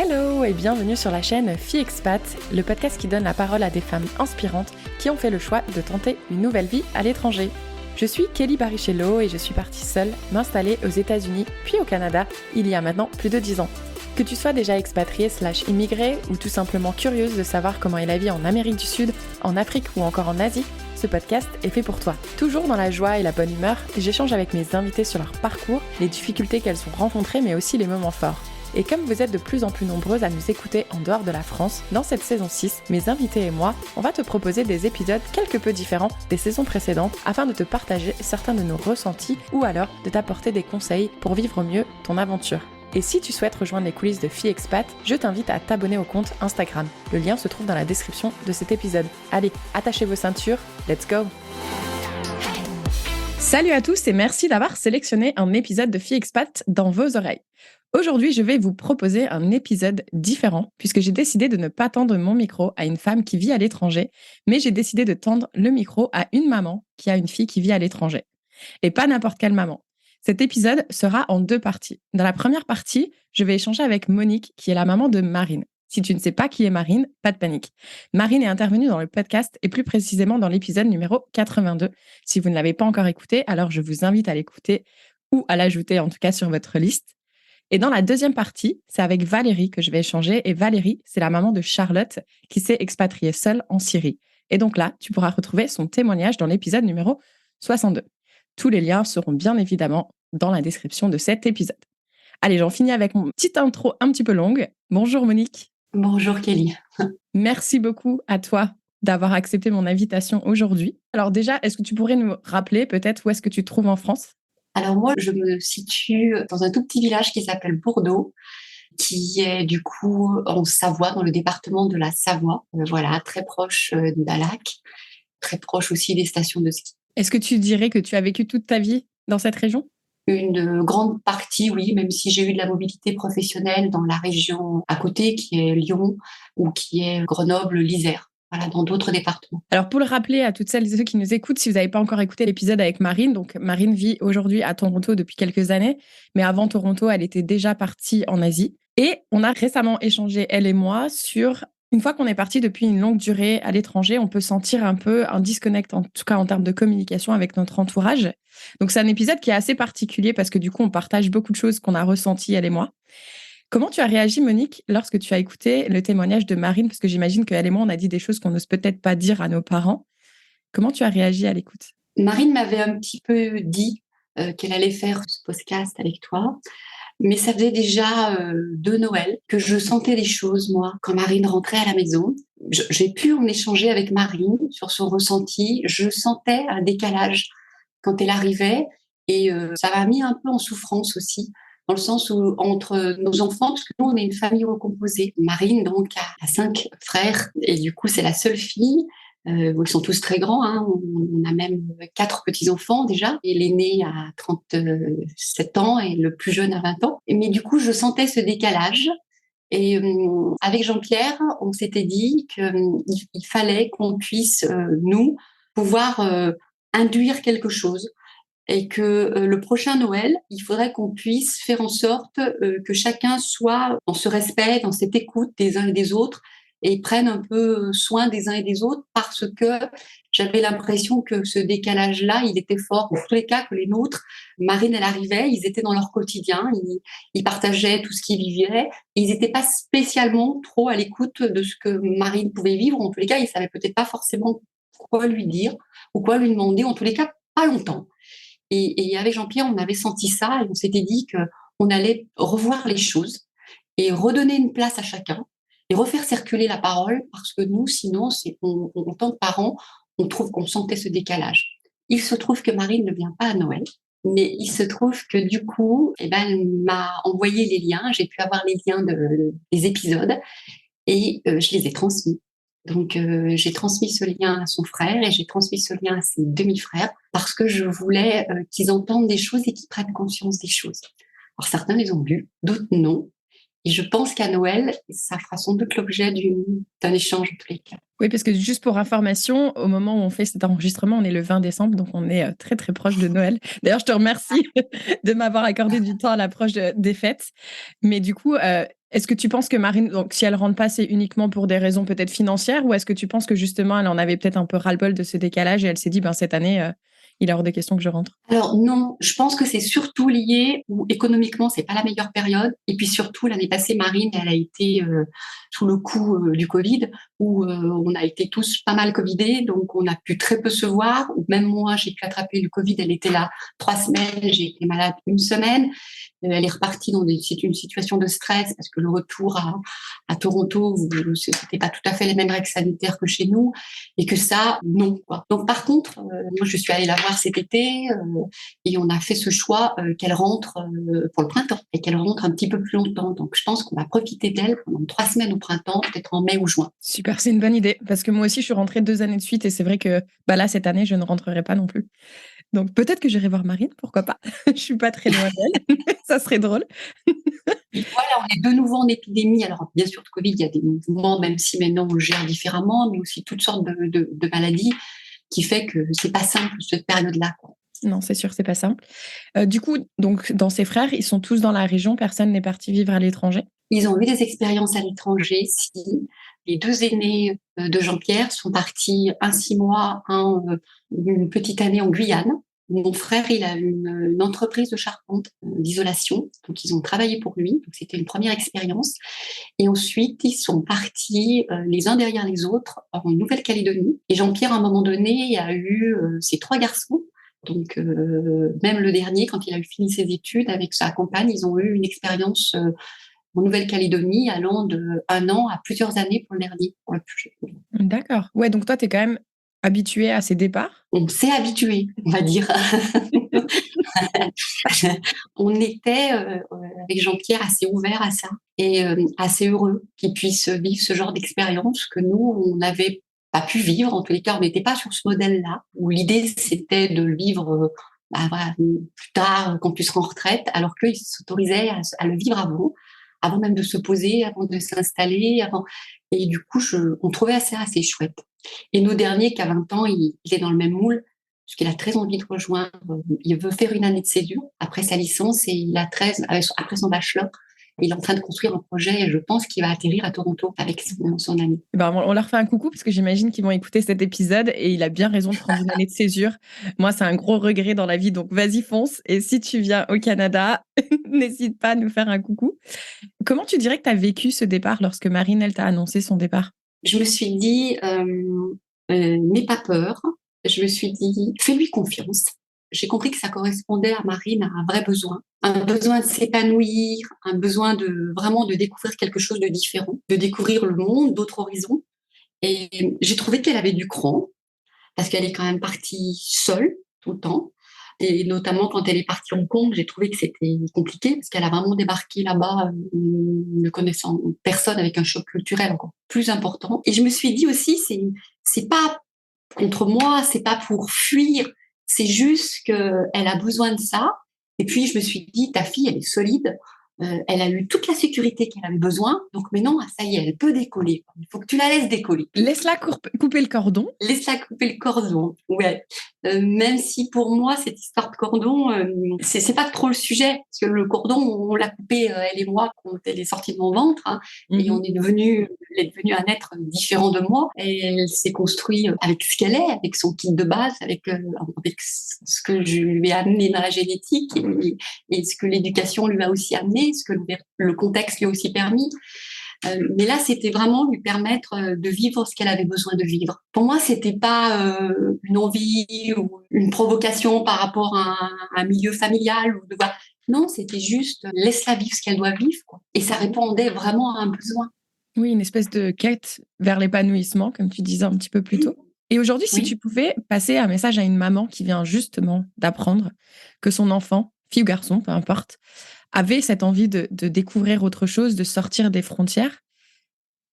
Hello et bienvenue sur la chaîne Fille Expat, le podcast qui donne la parole à des femmes inspirantes qui ont fait le choix de tenter une nouvelle vie à l'étranger. Je suis Kelly Barichello et je suis partie seule m'installer aux États-Unis puis au Canada il y a maintenant plus de 10 ans. Que tu sois déjà expatriée / immigrée ou tout simplement curieuse de savoir comment est la vie en Amérique du Sud, en Afrique ou encore en Asie, ce podcast est fait pour toi. Toujours dans la joie et la bonne humeur, j'échange avec mes invités sur leur parcours, les difficultés qu'elles ont rencontrées mais aussi les moments forts. Et comme vous êtes de plus en plus nombreuses à nous écouter en dehors de la France, dans cette saison 6, mes invités et moi, on va te proposer des épisodes quelque peu différents des saisons précédentes afin de te partager certains de nos ressentis ou alors de t'apporter des conseils pour vivre au mieux ton aventure. Et si tu souhaites rejoindre les coulisses de Fille Expat, je t'invite à t'abonner au compte Instagram. Le lien se trouve dans la description de cet épisode. Allez, attachez vos ceintures, let's go! Salut à tous et merci d'avoir sélectionné un épisode de Fille Expat dans vos oreilles. Aujourd'hui, je vais vous proposer un épisode différent puisque j'ai décidé de ne pas tendre mon micro à une femme qui vit à l'étranger, mais j'ai décidé de tendre le micro à une maman qui a une fille qui vit à l'étranger. Et pas n'importe quelle maman. Cet épisode sera en 2 parties. Dans la première partie, je vais échanger avec Monique, qui est la maman de Marine. Si tu ne sais pas qui est Marine, pas de panique. Marine est intervenue dans le podcast et plus précisément dans l'épisode numéro 82. Si vous ne l'avez pas encore écouté, alors je vous invite à l'écouter ou à l'ajouter en tout cas sur votre liste. Et dans la deuxième partie, c'est avec Valérie que je vais échanger. Et Valérie, c'est la maman de Charlotte qui s'est expatriée seule en Syrie. Et donc là, tu pourras retrouver son témoignage dans l'épisode numéro 62. Tous les liens seront bien évidemment dans la description de cet épisode. Allez, j'en finis avec mon petite intro un petit peu longue. Bonjour Monique. Bonjour Kelly. Merci beaucoup à toi d'avoir accepté mon invitation aujourd'hui. Alors déjà, est-ce que tu pourrais nous rappeler peut-être où est-ce que tu te trouves en France ? Alors moi, je me situe dans un tout petit village qui s'appelle Bourdeau, qui est du coup en Savoie, dans le département de la Savoie. Voilà, très proche d'un lac, très proche aussi des stations de ski. Est-ce que tu dirais que tu as vécu toute ta vie dans cette région ? Une grande partie, oui, même si j'ai eu de la mobilité professionnelle dans la région à côté, qui est Lyon ou qui est Grenoble, l'Isère. Voilà, dans d'autres départements. Alors, pour le rappeler à toutes celles et ceux qui nous écoutent, si vous n'avez pas encore écouté l'épisode avec Marine, donc Marine vit aujourd'hui à Toronto depuis quelques années, mais avant Toronto, elle était déjà partie en Asie. Et on a récemment échangé, elle et moi, sur une fois qu'on est parti depuis une longue durée à l'étranger, on peut sentir un peu un disconnect, en tout cas en termes de communication avec notre entourage. Donc, c'est un épisode qui est assez particulier parce que du coup, on partage beaucoup de choses qu'on a ressenties, elle et moi. Comment tu as réagi, Monique, lorsque tu as écouté le témoignage de Marine ? Parce que j'imagine qu'elle et moi, on a dit des choses qu'on n'ose peut-être pas dire à nos parents. Comment tu as réagi à l'écoute ? Marine m'avait un petit peu dit qu'elle allait faire ce podcast avec toi. Mais ça faisait déjà 2 Noëls que je sentais des choses, moi, quand Marine rentrait à la maison. J'ai pu en échanger avec Marine sur son ressenti. Je sentais un décalage quand elle arrivait et ça m'a mis un peu en souffrance aussi, dans le sens où entre nos enfants, parce que nous, on est une famille recomposée. Marine, donc, a 5 frères et du coup, c'est la seule fille. Ils sont tous très grands, hein. On a même 4 petits-enfants déjà. Et l'aîné a 37 ans et le plus jeune a 20 ans. Mais du coup, je sentais ce décalage. Et avec Jean-Pierre, on s'était dit qu'il fallait qu'on puisse, nous, pouvoir induire quelque chose. Et que le prochain Noël, il faudrait qu'on puisse faire en sorte que chacun soit dans ce respect, dans cette écoute des uns et des autres, et prennent un peu soin des uns et des autres, parce que j'avais l'impression que ce décalage-là, il était fort. Dans tous les cas que les nôtres, Marine, elle arrivait, ils étaient dans leur quotidien, ils partageaient tout ce qu'ils vivaient, et ils n'étaient pas spécialement trop à l'écoute de ce que Marine pouvait vivre. En tous les cas, ils ne savaient peut-être pas forcément quoi lui dire ou quoi lui demander, en tous les cas, pas longtemps. Et avec Jean-Pierre, on avait senti ça et on s'était dit qu'on allait revoir les choses et redonner une place à chacun et refaire circuler la parole, parce que nous, sinon, en tant que parents, on trouve qu'on sentait ce décalage. Il se trouve que Marine ne vient pas à Noël, mais il se trouve que du coup, elle m'a envoyé les liens, j'ai pu avoir les liens des épisodes et je les ai transmis. Donc, j'ai transmis ce lien à son frère et j'ai transmis ce lien à ses demi-frères, parce que je voulais qu'ils entendent des choses et qu'ils prennent conscience des choses. Alors, certains les ont lues, d'autres non. Et je pense qu'à Noël, ça fera sans doute l'objet d'un échange en tous les cas. Oui, parce que juste pour information, au moment où on fait cet enregistrement, on est le 20 décembre, donc on est très, très proche de Noël. D'ailleurs, je te remercie de m'avoir accordé du temps à l'approche des fêtes. Mais du coup, Est-ce que tu penses que Marine, donc si elle rentre pas, c'est uniquement pour des raisons peut-être financières, ou est-ce que tu penses que justement elle en avait peut-être un peu ras-le-bol de ce décalage et elle s'est dit, ben cette année, il est hors de question que je rentre? Alors non, je pense que c'est surtout lié où économiquement c'est pas la meilleure période et puis surtout l'année passée Marine elle a été sous le coup du Covid où on a été tous pas mal covidés donc on a pu très peu se voir ou même moi j'ai pu attraper le Covid, elle était là 3 semaines, j'ai été malade une semaine. Elle est repartie c'est une situation de stress parce que le retour à Toronto, c'était pas tout à fait les mêmes règles sanitaires que chez nous et que ça, non, quoi. Donc, par contre, moi, je suis allée la voir cet été et on a fait ce choix qu'elle rentre pour le printemps et qu'elle rentre un petit peu plus longtemps. Donc, je pense qu'on va profiter d'elle pendant 3 semaines au printemps, peut-être en mai ou juin. Super, c'est une bonne idée parce que moi aussi, je suis rentrée 2 années de suite et c'est vrai que bah là, cette année, je ne rentrerai pas non plus. Donc peut-être que j'irai voir Marine, pourquoi pas. Je suis pas très loin d'elle, ça serait drôle. Et voilà, on est de nouveau en épidémie. Alors, bien sûr, de Covid, il y a des mouvements, même si maintenant on le gère différemment, mais aussi toutes sortes de maladies qui fait que c'est pas simple cette période-là, quoi. Non, c'est sûr, c'est pas simple. Du coup, donc dans ses frères, ils sont tous dans la région, personne n'est parti vivre à l'étranger? Ils ont eu des expériences à l'étranger. Si les deux aînés de Jean-Pierre sont partis 6 mois, une petite année en Guyane. Mon frère, il a une entreprise de charpente, d'isolation. Donc, ils ont travaillé pour lui. Donc, c'était une première expérience. Et ensuite, ils sont partis les uns derrière les autres en Nouvelle-Calédonie. Et Jean-Pierre, à un moment donné, a eu ses 3 garçons. Donc, même le dernier, quand il a eu fini ses études avec sa compagne, ils ont eu une expérience en Nouvelle-Calédonie, allant de 1 an à plusieurs années pour le dernier, pour le plus jeune. D'accord. Ouais, donc toi, tu es quand même habituée à ces départs? On s'est habitué, on va dire. On était avec Jean-Pierre assez ouvert à ça et assez heureux qu'il puisse vivre ce genre d'expérience que nous, on n'avait pas pu vivre. En tous les cas, on n'était pas sur ce modèle-là, où l'idée, c'était de le vivre voilà, plus tard, qu'on puisse en retraite, alors qu'ils s'autorisaient à le vivre avant même de se poser, avant de s'installer. Et du coup, on trouvait ça assez chouette. Et nos derniers, qui a 20 ans, il est dans le même moule, parce qu'il a très envie de rejoindre. Il veut faire une année de césure après sa licence et il a 13, après son bachelor. Il est en train de construire un projet et je pense qu'il va atterrir à Toronto avec son ami. Ben, on leur fait un coucou parce que j'imagine qu'ils vont écouter cet épisode et il a bien raison de prendre une année de césure. Moi, c'est un gros regret dans la vie, donc vas-y, fonce. Et si tu viens au Canada, n'hésite pas à nous faire un coucou. Comment tu dirais que tu as vécu ce départ lorsque Marine, elle t'a annoncé son départ? Je me suis dit, n'aie pas peur. Je me suis dit, fais-lui confiance. J'ai compris que ça correspondait à Marine, à un vrai besoin. Un besoin de s'épanouir, un besoin de vraiment de découvrir quelque chose de différent, de découvrir le monde, d'autres horizons. Et j'ai trouvé qu'elle avait du cran, parce qu'elle est quand même partie seule tout le temps. Et notamment quand elle est partie à Hong Kong, j'ai trouvé que c'était compliqué parce qu'elle a vraiment débarqué là-bas, ne connaissant personne, avec un choc culturel encore plus important. Et je me suis dit aussi, c'est pas contre moi, c'est pas pour fuir, c'est juste qu'elle a besoin de ça. Et puis je me suis dit, ta fille, elle est solide, elle a eu toute la sécurité qu'elle avait besoin, donc maintenant, ça y est, elle peut décoller. Il faut que tu la laisses décoller. Laisse-la couper le cordon. Laisse-la couper le cordon, ouais. Même si pour moi, cette histoire de cordon, c'est pas trop le sujet, parce que le cordon, on l'a coupé, elle et moi, quand elle est sortie de mon ventre, hein, et elle est devenue un être différent de moi, et elle s'est construite avec ce qu'elle est, avec son kit de base, avec ce que je lui ai amené dans la génétique, et ce que l'éducation lui a aussi amené, ce que le contexte lui a aussi permis. Mais là, c'était vraiment lui permettre de vivre ce qu'elle avait besoin de vivre. Pour moi, c'était pas une envie ou une provocation par rapport à un milieu familial. Non, c'était juste laisse-la vivre ce qu'elle doit vivre, quoi. Et ça répondait vraiment à un besoin. Oui, une espèce de quête vers l'épanouissement, comme tu disais un petit peu plus tôt. Et aujourd'hui, si tu pouvais passer un message à une maman qui vient justement d'apprendre que son enfant, fille ou garçon, peu importe, avait cette envie de découvrir autre chose, de sortir des frontières,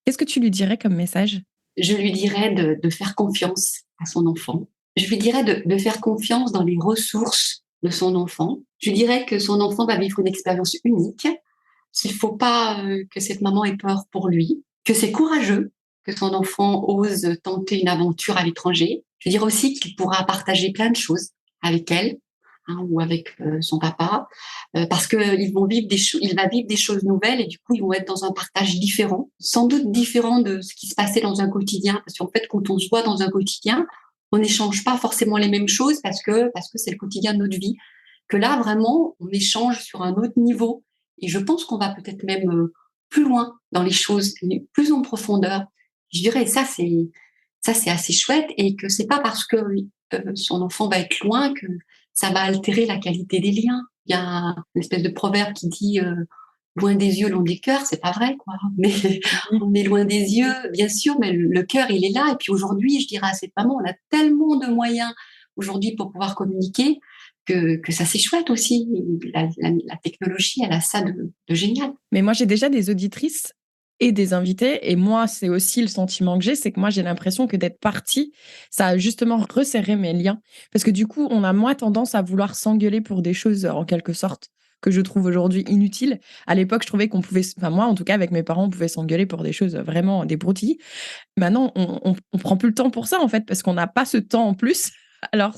qu'est-ce que tu lui dirais comme message? Je lui dirais de faire confiance à son enfant. Je lui dirais de faire confiance dans les ressources de son enfant. Je lui dirais que son enfant va vivre une expérience unique, qu'il ne faut pas que cette maman ait peur pour lui, que c'est courageux que son enfant ose tenter une aventure à l'étranger. Je veux dire aussi qu'il pourra partager plein de choses avec elle, hein, ou avec son papa, parce qu'il il va vivre des choses nouvelles et du coup, ils vont être dans un partage différent, sans doute différent de ce qui se passait dans un quotidien. Parce qu'en fait, quand on se voit dans un quotidien, on n'échange pas forcément les mêmes choses parce que c'est le quotidien de notre vie. Que là, vraiment, on échange sur un autre niveau. Et je pense qu'on va peut-être même plus loin dans les choses, plus en profondeur. Je dirais, ça, c'est assez chouette et que c'est pas parce que son enfant va être loin que ça va altérer la qualité des liens. Il y a une espèce de proverbe qui dit loin des yeux, loin des cœurs. C'est pas vrai, quoi. Mais Oui. on est loin des yeux, bien sûr, mais le cœur, il est là. Et puis aujourd'hui, je dirais à cette maman, on a tellement de moyens aujourd'hui pour pouvoir communiquer que ça, c'est chouette aussi. La technologie, elle a ça de génial. Mais moi, j'ai déjà des auditrices et des invités. Et moi, c'est aussi le sentiment que j'ai, c'est que moi, j'ai l'impression que d'être partie, ça a justement resserré mes liens. Parce que du coup, on a moins tendance à vouloir s'engueuler pour des choses, en quelque sorte, que je trouve aujourd'hui inutiles. À l'époque, je trouvais qu'on pouvait, enfin moi, en tout cas, avec mes parents, on pouvait s'engueuler pour des choses vraiment des broutilles. Maintenant, on prend plus le temps pour ça, en fait, parce qu'on n'a pas ce temps en plus. Alors,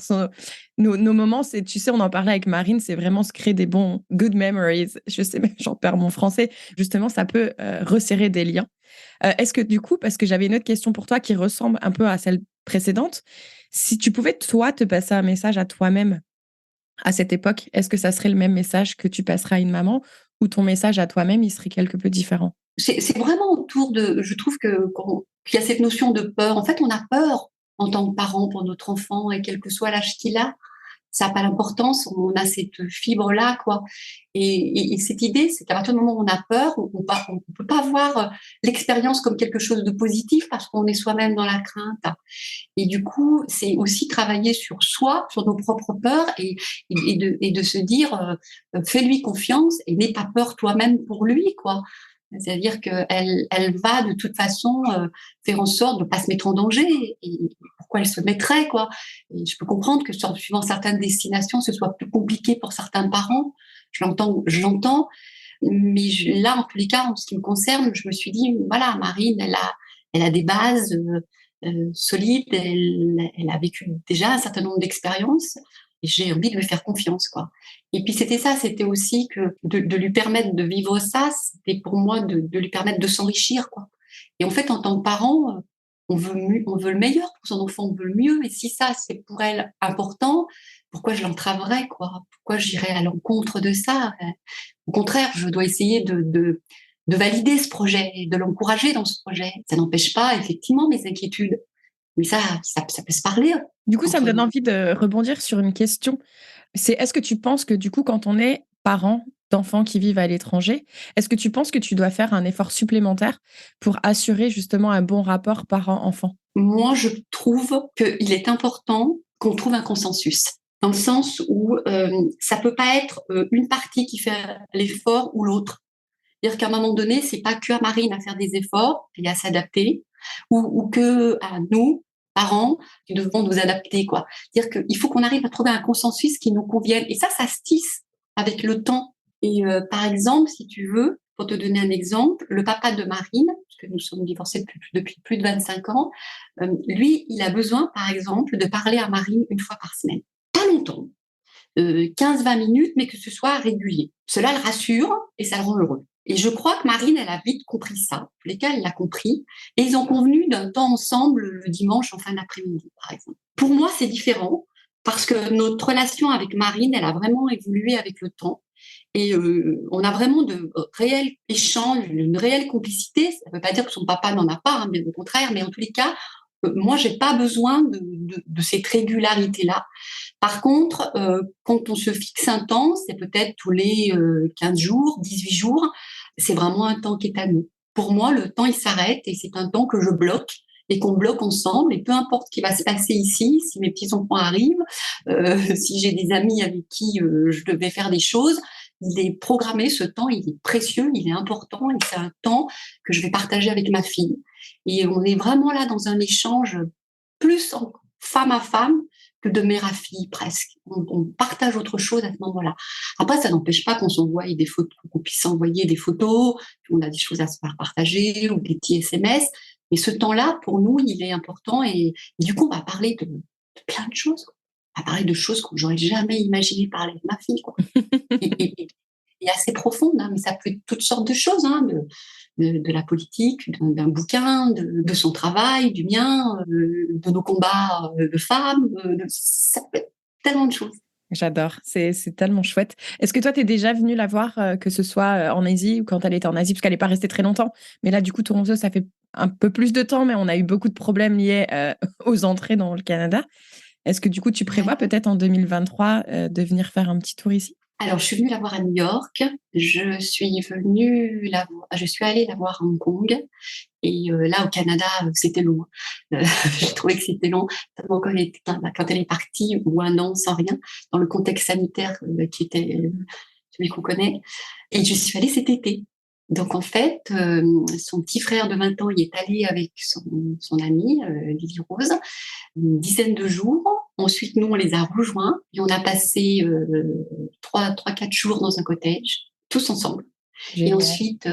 nos moments, c'est, tu sais, on en parlait avec Marine, c'est vraiment se créer des bons good memories. Je sais même, j'en perds mon français. Justement, ça peut resserrer des liens. Est-ce que du coup, parce que j'avais une autre question pour toi qui ressemble un peu à celle précédente, si tu pouvais, toi, te passer un message à toi-même à cette époque, est-ce que ça serait le même message que tu passerais à une maman ou ton message à toi-même, il serait quelque peu différent? C'est vraiment autour de, je trouve qu'il y a cette notion de peur. En fait, on a peur en tant que parent pour notre enfant et quel que soit l'âge qu'il a. Ça n'a pas d'importance, on a cette fibre-là, quoi. Et cette idée, c'est qu'à partir du moment où on a peur, on ne peut pas voir l'expérience comme quelque chose de positif parce qu'on est soi-même dans la crainte. Et du coup, c'est aussi travailler sur soi, sur nos propres peurs et de se dire, fais-lui confiance et n'aie pas peur toi-même pour lui, quoi. C'est-à-dire qu'elle va de toute façon faire en sorte de ne pas se mettre en danger. Et pourquoi elle se mettrait, quoi? Et je peux comprendre que suivant certaines destinations, ce soit plus compliqué pour certains parents. Je l'entends. Mais là, en tous les cas, en ce qui me concerne, je me suis dit, voilà, Marine, elle a des bases solides. Elle a vécu déjà un certain nombre d'expériences. Et j'ai envie de lui faire confiance, quoi. Et puis c'était ça, c'était aussi que de lui permettre de vivre ça, c'était pour moi de lui permettre de s'enrichir, quoi. Et en fait, en tant que parent, on veut le meilleur pour son enfant, on veut le mieux. Et si ça, c'est pour elle important, pourquoi je l'entraverais, quoi? Pourquoi j'irais à l'encontre de ça? Au contraire, je dois essayer de valider ce projet, de l'encourager dans ce projet. Ça n'empêche pas, effectivement, mes inquiétudes. Mais ça peut se parler Du coup, ça me entre donne nous. envie de rebondir sur une question. C'est, est-ce que tu penses que du coup, quand on est parent d'enfants qui vivent à l'étranger, est-ce que tu penses que tu dois faire un effort supplémentaire pour assurer justement un bon rapport parent-enfant? Moi, je trouve qu'il est important qu'on trouve un consensus, dans le sens où ça peut pas être une partie qui fait l'effort ou l'autre. C'est-à-dire qu'à un moment donné, c'est pas que à Marine à faire des efforts et à s'adapter, ou que à nous, parents, qui devons nous adapter, quoi. C'est-à-dire qu'il faut qu'on arrive à trouver un consensus qui nous convienne. Et ça se tisse avec le temps. Et par exemple, si tu veux, pour te donner un exemple, le papa de Marine, parce que nous sommes divorcés depuis plus de 25 ans, lui, il a besoin, par exemple, de parler à Marine une fois par semaine. Pas longtemps, 15-20 minutes, mais que ce soit régulier. Cela le rassure et ça le rend heureux. Et je crois que Marine, elle a vite compris ça. En tous les cas, elle l'a compris. Et ils ont convenu d'un temps ensemble le dimanche en fin d'après-midi, par exemple. Pour moi, c'est différent parce que notre relation avec Marine, elle a vraiment évolué avec le temps. Et on a vraiment de réels échanges, une réelle complicité. Ça ne veut pas dire que son papa n'en a pas, hein, bien au contraire, mais en tous les cas, moi, j'ai pas besoin de cette régularité-là. Par contre, quand on se fixe un temps, c'est peut-être tous les 15 jours, 18 jours, c'est vraiment un temps qui est à nous. Pour moi, le temps, il s'arrête et c'est un temps que je bloque et qu'on bloque ensemble. Et peu importe ce qui va se passer ici, si mes petits-enfants arrivent, si j'ai des amis avec qui je devais faire des choses, il est programmé, ce temps, il est précieux, il est important et c'est un temps que je vais partager avec ma fille. Et on est vraiment là dans un échange plus en femme à femme que de mère à fille presque. On partage autre chose à ce moment-là. Après, ça n'empêche pas qu'on s'envoie des photos, qu'on puisse s'envoyer des photos, qu'on a des choses à se faire partager ou des petits SMS. Mais ce temps-là, pour nous, il est important et du coup, on va parler de plein de choses. à parler de choses que j'aurais jamais imaginé parler de ma fille, quoi. Et assez profonde, hein, mais ça peut être toutes sortes de choses, hein, de la politique, d'un bouquin, de son travail, du mien, de nos combats de femmes, ça peut être tellement de choses. J'adore, c'est tellement chouette. Est-ce que toi, tu es déjà venue la voir, que ce soit en Asie ou quand elle était en Asie, parce qu'elle n'est pas restée très longtemps. Mais là, du coup, Toronto, ça fait un peu plus de temps, mais on a eu beaucoup de problèmes liés aux entrées dans le Canada. Est-ce que du coup, tu prévois Ouais. peut-être en 2023 de venir faire un petit tour ici? Alors, je suis venue la voir à New York. Je suis allée la voir à Hong Kong. Et là, au Canada, c'était long. J'ai trouvé que c'était long. Tellement quand elle est partie, ou un an sans rien, dans le contexte sanitaire qui était celui qu'on connaît. Et je suis allée cet été. Donc, en fait, son petit frère de 20 ans, il est allé avec son amie, Lily Rose, une dizaine de jours. Ensuite, nous, on les a rejoints et on a passé 3-4 jours dans un cottage, tous ensemble. Et Génial. ensuite,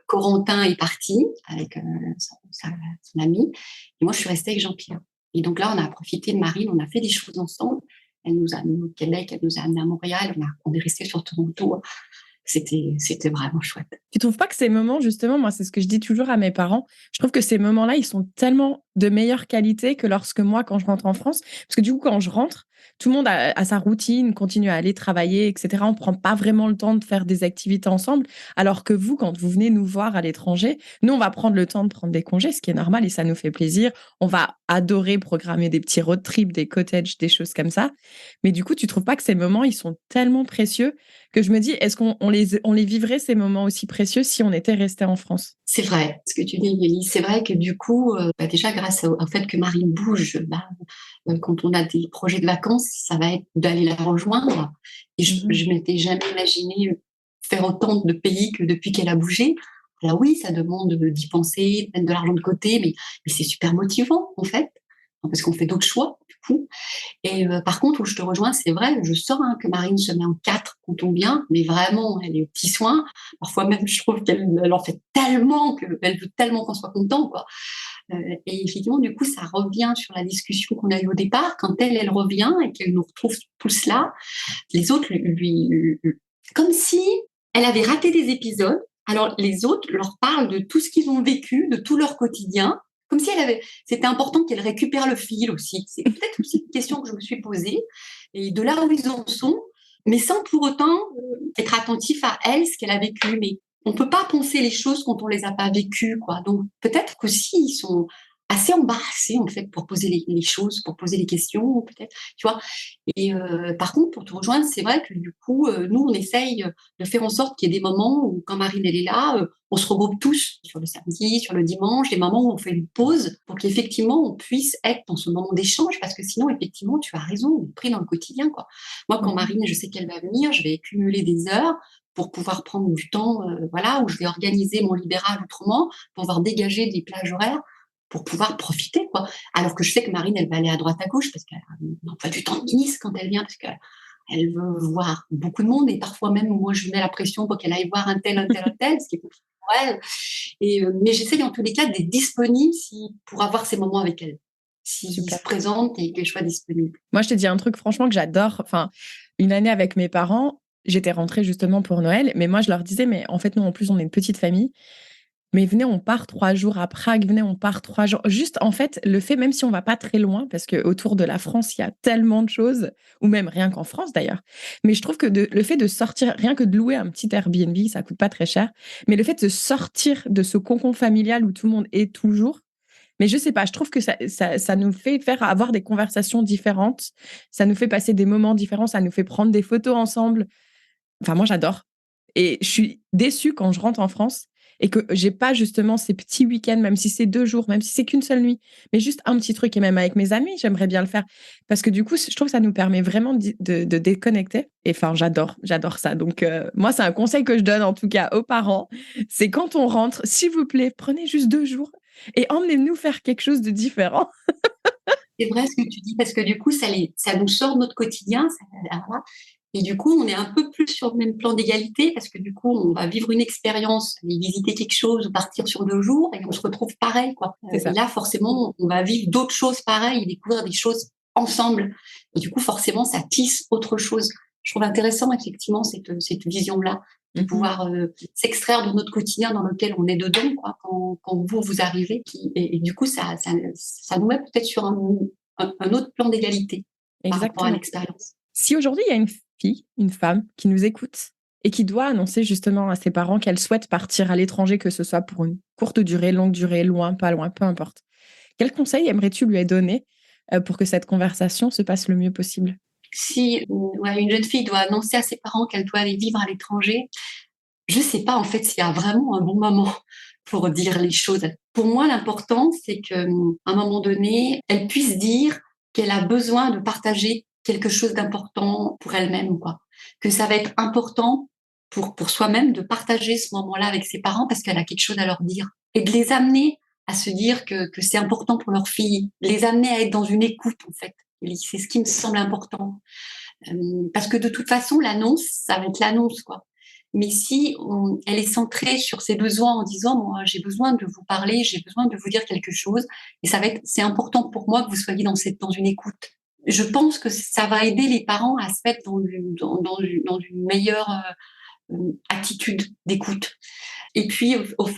Corentin est parti avec son ami. Et moi, je suis restée avec Jean-Pierre. Et donc là, on a profité de Marine, on a fait des choses ensemble. Elle nous a amenés au Québec, elle nous a amenés à Montréal. On est resté sur Toronto. C'était vraiment chouette. Tu trouves pas que ces moments, justement, moi, c'est ce que je dis toujours à mes parents, je trouve que ces moments-là, ils sont tellement de meilleure qualité que lorsque moi, quand je rentre en France, parce que du coup, quand je rentre, tout le monde a sa routine, continue à aller travailler, etc. On prend pas vraiment le temps de faire des activités ensemble, alors que vous, quand vous venez nous voir à l'étranger, nous, on va prendre le temps de prendre des congés, ce qui est normal et ça nous fait plaisir. On va adorer programmer des petits road trips, des cottages, des choses comme ça. Mais du coup, tu trouves pas que ces moments, ils sont tellement précieux que je me dis, est-ce qu'on les vivrait ces moments aussi précieux si on était resté en France? C'est vrai, ce que tu dis, Nelly. C'est vrai que du coup, déjà grâce au fait que Marine bouge, quand on a des projets de vacances, ça va être d'aller la rejoindre. Et je m'étais jamais imaginé faire autant de pays que depuis qu'elle a bougé. Alors oui, ça demande d'y penser, de mettre de l'argent de côté, mais c'est super motivant en fait, parce qu'on fait d'autres choix du coup. Et par contre, où je te rejoins, c'est vrai, je sens que Marine se met en quatre quand on vient, mais vraiment, elle est aux petits soins. Parfois même, je trouve qu'elle en fait tellement, qu'elle veut tellement qu'on soit content, quoi. Et effectivement, du coup, ça revient sur la discussion qu'on a eue au départ. Quand elle revient et qu'elle nous retrouve tous là, les autres comme si elle avait raté des épisodes. Alors, les autres leur parlent de tout ce qu'ils ont vécu, de tout leur quotidien, comme si c'était important qu'elle récupère le fil aussi. C'est peut-être aussi une question que je me suis posée, et de là où ils en sont, mais sans pour autant être attentif à elle, ce qu'elle a vécu. Mais on peut pas penser les choses quand on les a pas vécues, quoi. Donc peut-être qu'aussi ils sont assez embarrassés en fait pour poser les choses, pour poser les questions, peut-être, tu vois. Et par contre, pour te rejoindre, c'est vrai que du coup, nous, on essaye de faire en sorte qu'il y ait des moments où, quand Marine elle est là, on se regroupe tous sur le samedi, sur le dimanche, des moments où on fait une pause pour qu'effectivement on puisse être dans ce moment d'échange, parce que sinon, effectivement, tu as raison, on est pris dans le quotidien, quoi. Moi, quand Marine, je sais qu'elle va venir, je vais cumuler des heures pour pouvoir prendre du temps, voilà, où je vais organiser mon libéral autrement, pour pouvoir dégager des plages horaires pour pouvoir profiter, quoi. Alors que je sais que Marine, elle va aller à droite à gauche parce qu'elle a pas du temps de ministre quand elle vient, parce qu'elle veut voir beaucoup de monde et parfois même, moi, je mets la pression pour qu'elle aille voir un tel, ce qui est compliqué pour elle. Mais j'essaye en tous les cas d'être disponible pour avoir ces moments avec elle. S'il se présente et que je sois disponible. Moi, je te dis un truc, franchement, que j'adore. Enfin, une année avec mes parents, j'étais rentrée justement pour Noël, mais moi, je leur disais, mais en fait, nous, en plus, on est une petite famille. Mais venez, on part 3 jours à Prague, venez, on part 3 jours. Juste, en fait, le fait, même si on va pas très loin, parce que autour de la France, il y a tellement de choses, ou même rien qu'en France d'ailleurs. Mais je trouve que le fait de sortir, rien que de louer un petit Airbnb, ça coûte pas très cher. Mais le fait de sortir de ce cocon familial où tout le monde est toujours, mais je sais pas, je trouve que ça nous fait faire avoir des conversations différentes, ça nous fait passer des moments différents, ça nous fait prendre des photos ensemble. Enfin, moi, j'adore. Et je suis déçue quand je rentre en France et que j'ai pas justement ces petits week-ends, même si c'est 2 jours, même si c'est qu'une seule nuit, mais juste un petit truc. Et même avec mes amis, j'aimerais bien le faire. Parce que du coup, je trouve que ça nous permet vraiment de déconnecter. Et enfin, j'adore ça. Donc, moi, c'est un conseil que je donne en tout cas aux parents. C'est quand on rentre, s'il vous plaît, prenez juste 2 jours et emmenez-nous faire quelque chose de différent. C'est vrai ce que tu dis, parce que du coup, ça nous sort de notre quotidien. Voilà. Et du coup, on est un peu plus sur le même plan d'égalité, parce que du coup, on va vivre une expérience, aller visiter quelque chose, ou partir sur 2 jours, et on se retrouve pareil, quoi. C'est Et ça. là, forcément, on va vivre d'autres choses pareilles, découvrir des choses ensemble. Et du coup, forcément, ça tisse autre chose. Je trouve intéressant, effectivement, cette vision-là, de pouvoir s'extraire de notre quotidien dans lequel on est dedans, quoi, quand vous arrivez. Et du coup, ça nous met peut-être sur un autre plan d'égalité par rapport à Exactement. l'expérience. Si aujourd'hui, il y a une fille, une femme qui nous écoute et qui doit annoncer justement à ses parents qu'elle souhaite partir à l'étranger, que ce soit pour une courte durée, longue durée, loin, pas loin, peu importe, quel conseil aimerais-tu lui donner pour que cette conversation se passe le mieux possible? Si une jeune fille doit annoncer à ses parents qu'elle doit aller vivre à l'étranger, je ne sais pas en fait s'il y a vraiment un bon moment pour dire les choses. Pour moi, l'important, c'est qu'à un moment donné, elle puisse dire qu'elle a besoin de partager quelque chose d'important pour elle-même, quoi. Que ça va être important pour soi-même de partager ce moment-là avec ses parents parce qu'elle a quelque chose à leur dire. Et de les amener à se dire que c'est important pour leur fille, les amener à être dans une écoute, en fait. C'est ce qui me semble important. Parce que de toute façon, l'annonce, ça va être l'annonce, quoi. Mais si elle est centrée sur ses besoins en disant, moi, j'ai besoin de vous parler, j'ai besoin de vous dire quelque chose, et c'est important pour moi que vous soyez dans une écoute. Je pense que ça va aider les parents à se mettre dans une meilleure attitude d'écoute. Et puis,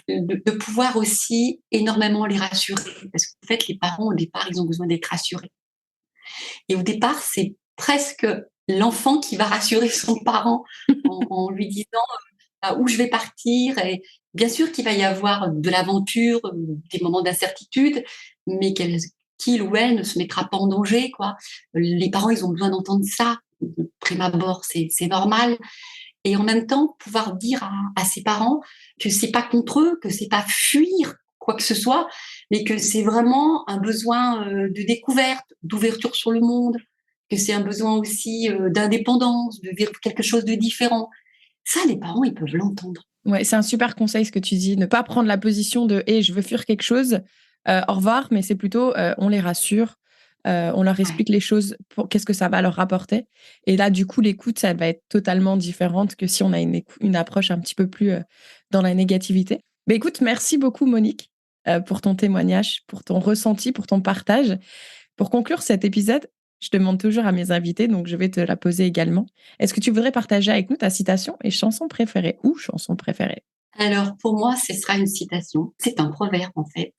de pouvoir aussi énormément les rassurer. Parce qu'en fait, les parents, au départ, ils ont besoin d'être rassurés. Et au départ, c'est presque l'enfant qui va rassurer son parent en lui disant où je vais partir. Et bien sûr qu'il va y avoir de l'aventure, des moments d'incertitude, mais qu'il ou elle ne se mettra pas en danger, quoi. Les parents, ils ont besoin d'entendre ça. De prime abord, c'est normal. Et en même temps, pouvoir dire à ses parents que c'est pas contre eux, que c'est pas fuir quoi que ce soit, mais que c'est vraiment un besoin de découverte, d'ouverture sur le monde, que c'est un besoin aussi d'indépendance, de vivre quelque chose de différent. Ça, les parents, ils peuvent l'entendre. Ouais, c'est un super conseil ce que tu dis, ne pas prendre la position de hey, je veux fuir quelque chose, au revoir, mais c'est plutôt on les rassure, on leur Ouais. explique les choses, qu'est-ce que ça va leur rapporter. Et là, du coup, l'écoute, ça va être totalement différente que si on a une approche un petit peu plus dans la négativité. Mais écoute, merci beaucoup, Monique, pour ton témoignage, pour ton ressenti, pour ton partage. Pour conclure cet épisode, je demande toujours à mes invités, donc je vais te la poser également. Est-ce que tu voudrais partager avec nous ta citation et chanson préférée ou chanson préférée? Alors, pour moi, ce sera une citation. C'est un proverbe, en fait,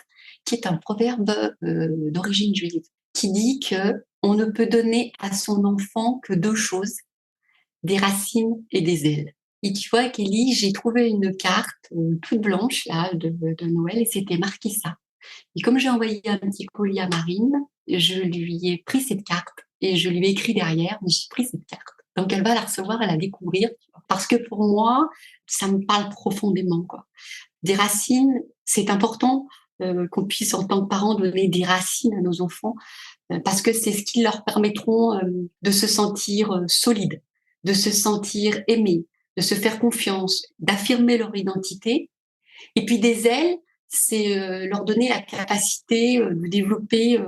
qui est un proverbe d'origine juive, qui dit que on ne peut donner à son enfant que deux choses, des racines et des ailes. Et tu vois, Kelly, j'ai trouvé une carte toute blanche là de Noël et c'était marqué ça. Et comme j'ai envoyé un petit colis à Marine, je lui ai pris cette carte et je lui ai écrit derrière, mais j'ai pris cette carte. Donc elle va la recevoir, elle la découvrir, parce que pour moi, ça me parle profondément, quoi. Des racines, c'est important qu'on puisse en tant que parents donner des racines à nos enfants parce que c'est ce qui leur permettront de se sentir solides, de se sentir aimés, de se faire confiance, d'affirmer leur identité. Et puis des ailes, c'est leur donner la capacité de développer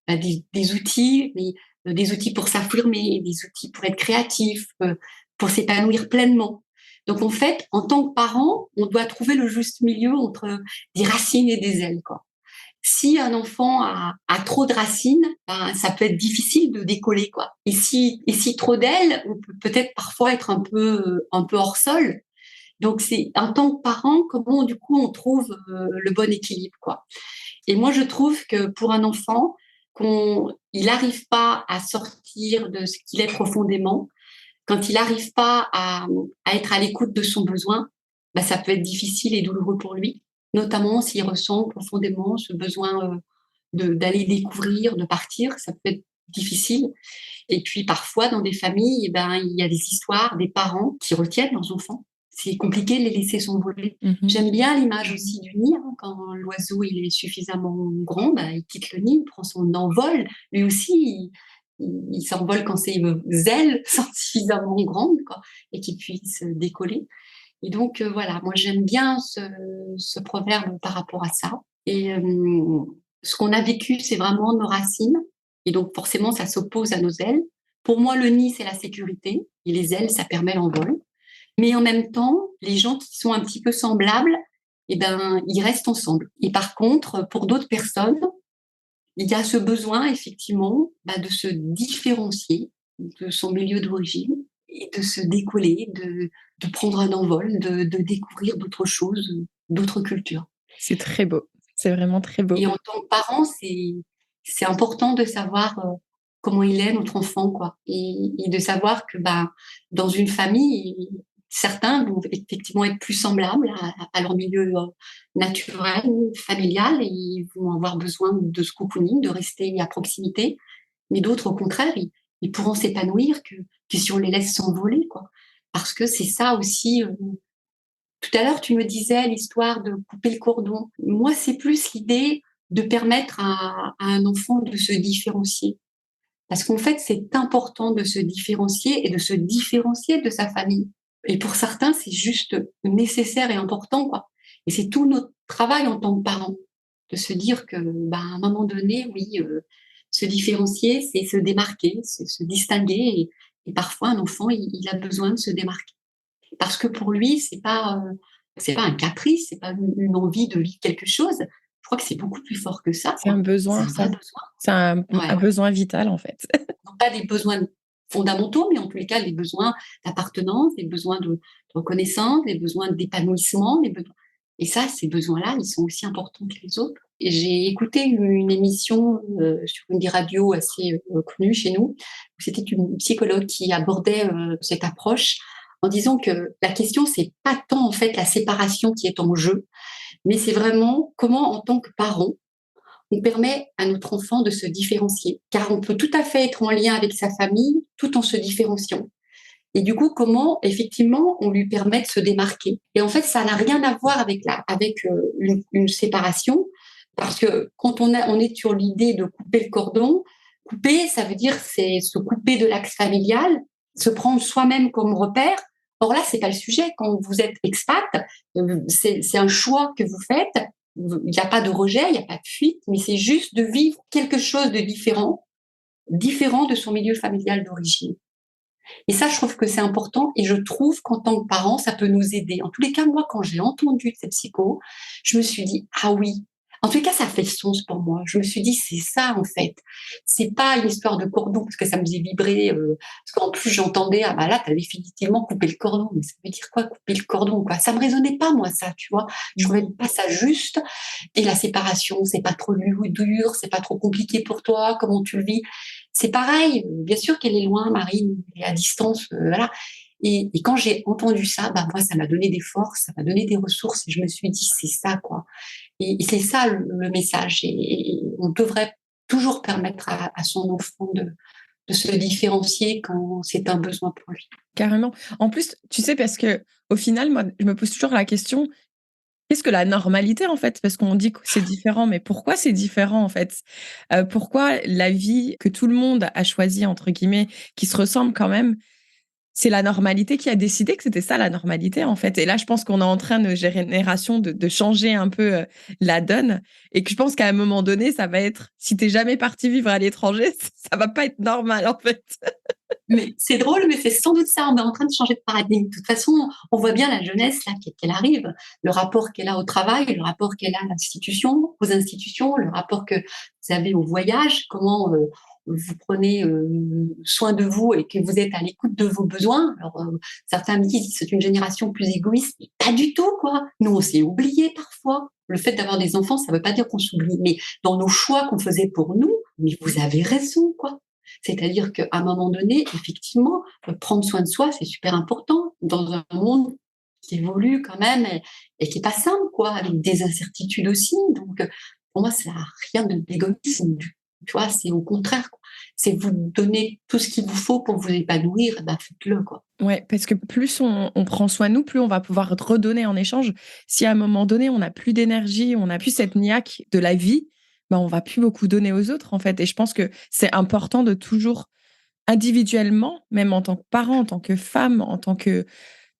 des outils, des outils pour s'affirmer, des outils pour être créatifs, pour s'épanouir pleinement. Donc en fait, en tant que parent, on doit trouver le juste milieu entre des racines et des ailes, quoi. Si un enfant a trop de racines, ben, ça peut être difficile de décoller, quoi. Et si trop d'ailes, on peut peut-être parfois être un peu hors sol. Donc c'est en tant que parent, comment du coup on trouve le bon équilibre, quoi. Et moi je trouve que pour un enfant, il n'arrive pas à sortir de ce qu'il est profondément, quand il n'arrive pas à être à l'écoute de son besoin, bah, ça peut être difficile et douloureux pour lui, notamment s'il ressent profondément ce besoin d'aller découvrir, de partir, ça peut être difficile. Et puis parfois, dans des familles, eh ben, il y a des histoires, des parents qui retiennent leurs enfants. C'est compliqué de les laisser s'envoler. Mhm. J'aime bien l'image aussi du nid, hein. Quand l'oiseau il est suffisamment grand, bah, il quitte le nid, il prend son envol. Lui aussi, il s'envole quand ses ailes sont suffisamment grandes, quoi, et qu'il puisse décoller. Et donc voilà, moi j'aime bien ce proverbe par rapport à ça. Et ce qu'on a vécu, c'est vraiment nos racines. Et donc forcément, ça s'oppose à nos ailes. Pour moi, le nid, c'est la sécurité. Et les ailes, ça permet l'envol. Mais en même temps, les gens qui sont un petit peu semblables, eh ben, ils restent ensemble. Et par contre, pour d'autres personnes, il y a ce besoin, effectivement, de se différencier de son milieu d'origine et de se décoller, de prendre un envol, de découvrir d'autres choses, d'autres cultures. C'est très beau. C'est vraiment très beau. Et en tant que parent, c'est important de savoir comment il est, notre enfant, quoi. Et de savoir que dans une famille, certains vont effectivement être plus semblables à leur milieu naturel, familial, et ils vont avoir besoin de ce cocooning, de rester à proximité. Mais d'autres, au contraire, ils pourront s'épanouir que si on les laisse s'envoler, quoi. Parce que c'est ça aussi. Tout à l'heure, tu me disais l'histoire de couper le cordon. Moi, c'est plus l'idée de permettre à un enfant de se différencier. Parce qu'en fait, c'est important de se différencier et de se différencier de sa famille. Et pour certains, c'est juste nécessaire et important, quoi. Et c'est tout notre travail en tant que parents, de se dire que, à un moment donné, oui, se différencier, c'est se démarquer, c'est se distinguer. Et parfois, un enfant, il a besoin de se démarquer. Parce que pour lui, c'est pas un caprice, c'est pas une envie de vivre quelque chose. Je crois que c'est beaucoup plus fort que ça, C'est un quoi. C'est besoin, un ça. vrai besoin. C'est un Ouais. besoin vital, en fait. Non pas des besoins fondamentaux, mais en tous les cas, des besoins d'appartenance, des besoins de reconnaissance, des besoins d'épanouissement. Et ça, ces besoins-là, ils sont aussi importants que les autres. Et j'ai écouté une émission sur une des radios assez connue chez nous, où c'était une psychologue qui abordait cette approche en disant que la question, c'est pas tant en fait la séparation qui est en jeu, mais c'est vraiment comment, en tant que parent, on permet à notre enfant de se différencier, car on peut tout à fait être en lien avec sa famille tout en se différenciant. Et du coup, comment effectivement on lui permet de se démarquer. Et en fait, ça n'a rien à voir avec une séparation, parce que quand on est sur l'idée de couper le cordon, couper, ça veut dire c'est se couper de l'axe familial, se prendre soi-même comme repère. Or là, c'est pas le sujet. Quand vous êtes expat, c'est un choix que vous faites. Il n'y a pas de rejet, il n'y a pas de fuite, mais c'est juste de vivre quelque chose de différent, différent de son milieu familial d'origine. Et ça, je trouve que c'est important et je trouve qu'en tant que parent, ça peut nous aider. En tous les cas, moi, quand j'ai entendu cette psycho, je me suis dit, ah oui. En tous les cas, ça fait sens pour moi. Je me suis dit, c'est ça, en fait. C'est pas une histoire de cordon, parce que ça me faisait vibrer, parce qu'en plus, j'entendais, ah là, t'as définitivement coupé le cordon. Mais ça veut dire quoi, couper le cordon, quoi? Ça me résonnait pas, moi, ça, tu vois. Je trouvais pas ça juste. Et la séparation, c'est pas trop dur, c'est pas trop compliqué pour toi, comment tu le vis? C'est pareil, bien sûr qu'elle est loin, Marine, elle est à distance, voilà. Et quand j'ai entendu ça, moi, ça m'a donné des forces, ça m'a donné des ressources, et je me suis dit, c'est ça, quoi. Et c'est ça le message. Et on devrait toujours permettre à son enfant de se différencier quand c'est un besoin pour lui. Carrément. En plus, tu sais, parce que au final, moi, je me pose toujours la question, qu'est-ce que la normalité, en fait? Parce qu'on dit que c'est différent, mais pourquoi c'est différent, en fait? Pourquoi la vie que tout le monde a choisie, entre guillemets, qui se ressemble quand même, c'est la normalité qui a décidé que c'était ça la normalité, en fait. Et là, je pense qu'on est en train, nos générations, de changer un peu la donne. Et que je pense qu'à un moment donné, ça va être, si t'es jamais parti vivre à l'étranger, ça va pas être normal, en fait. Mais c'est drôle, mais c'est sans doute ça. On est en train de changer de paradigme. De toute façon, on voit bien la jeunesse là qu'elle arrive, le rapport qu'elle a au travail, le rapport qu'elle a à l'institution, aux institutions, le rapport que vous avez au voyage, comment vous prenez soin de vous et que vous êtes à l'écoute de vos besoins. Alors certains me disent que c'est une génération plus égoïste, mais pas du tout, quoi. Nous, on s'est oubliés parfois. Le fait d'avoir des enfants, ça ne veut pas dire qu'on s'oublie, mais dans nos choix qu'on faisait pour nous, mais vous avez raison, quoi. C'est-à-dire qu'à un moment donné, effectivement, prendre soin de soi, c'est super important dans un monde qui évolue quand même et qui n'est pas simple, quoi, avec des incertitudes aussi. Donc, pour moi, ça n'a rien d'égoïsme. Tu vois, c'est au contraire, quoi. C'est vous donner tout ce qu'il vous faut pour vous épanouir, faites-le, quoi. Ouais, parce que plus on prend soin de nous, plus on va pouvoir redonner en échange. Si à un moment donné, on n'a plus d'énergie, on n'a plus cette niaque de la vie, on va plus beaucoup donner aux autres, en fait. Et je pense que c'est important de toujours, individuellement, même en tant que parent, en tant que femme, en tant que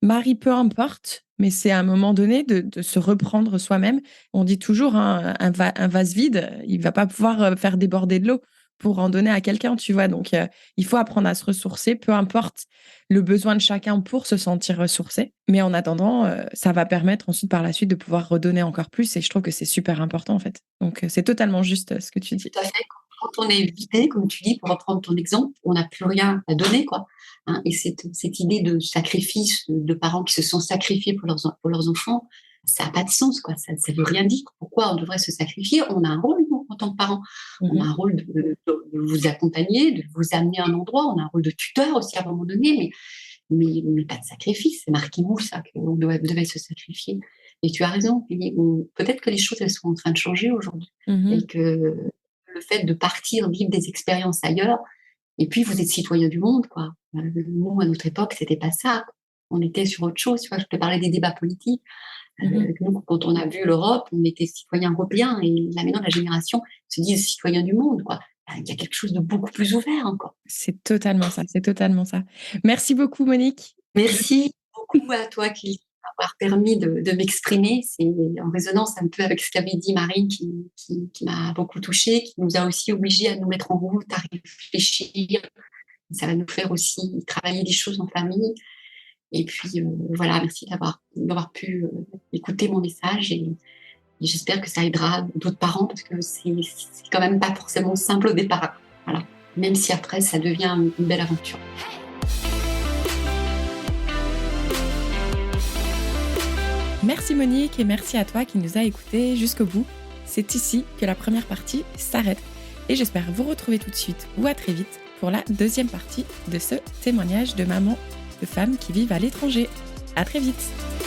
mari, peu importe, mais c'est à un moment donné de se reprendre soi-même. On dit toujours, hein, un vase vide, il va pas pouvoir faire déborder de l'eau. pour en donner à quelqu'un, tu vois. Donc, il faut apprendre à se ressourcer, peu importe le besoin de chacun pour se sentir ressourcé. Mais en attendant, ça va permettre ensuite par la suite de pouvoir redonner encore plus. Et je trouve que c'est super important en fait. Donc, c'est totalement juste ce que tu dis. Tout à fait. Quand on est vidé, comme tu dis, pour reprendre ton exemple, on n'a plus rien à donner, quoi. Hein, et cette idée de sacrifice, de parents qui se sont sacrifiés pour leurs enfants, ça n'a pas de sens, quoi. Ça ne veut rien dire. Pourquoi on devrait se sacrifier? On a un rôle, nous, en tant que parents. On a un rôle de vous accompagner, de vous amener à un endroit. On a un rôle de tuteur aussi à un moment donné, mais pas de sacrifice. C'est marqué où, ça, qu'on devait se sacrifier. Et tu as raison. Peut-être que les choses, elles sont en train de changer aujourd'hui. Et que le fait de partir vivre des expériences ailleurs, et puis vous êtes citoyen du monde, quoi. Nous, à notre époque, c'était pas ça. On était sur autre chose. Tu vois, je te parlais des débats politiques. Nous, quand on a vu l'Europe, on était citoyen européen, et là maintenant, la génération se dit citoyen du monde, quoi. Il y a quelque chose de beaucoup plus ouvert encore. C'est totalement ça, c'est totalement ça. Merci beaucoup, Monique. Merci beaucoup à toi qui m'avoir permis de m'exprimer. C'est en résonance un peu avec ce qu'avait dit Marine qui m'a beaucoup touchée, qui nous a aussi obligés à nous mettre en route, à réfléchir. Ça va nous faire aussi travailler des choses en famille. Et puis, voilà, merci d'avoir pu écouter mon message, et j'espère que ça aidera d'autres parents, parce que c'est quand même pas forcément simple au départ. Voilà. Même si après, ça devient une belle aventure. Merci Monique, et merci à toi qui nous a écoutés jusqu'au bout. C'est ici que la première partie s'arrête. Et j'espère vous retrouver tout de suite ou à très vite pour la deuxième partie de ce témoignage de mamans de femmes qui vivent à l'étranger. À très vite!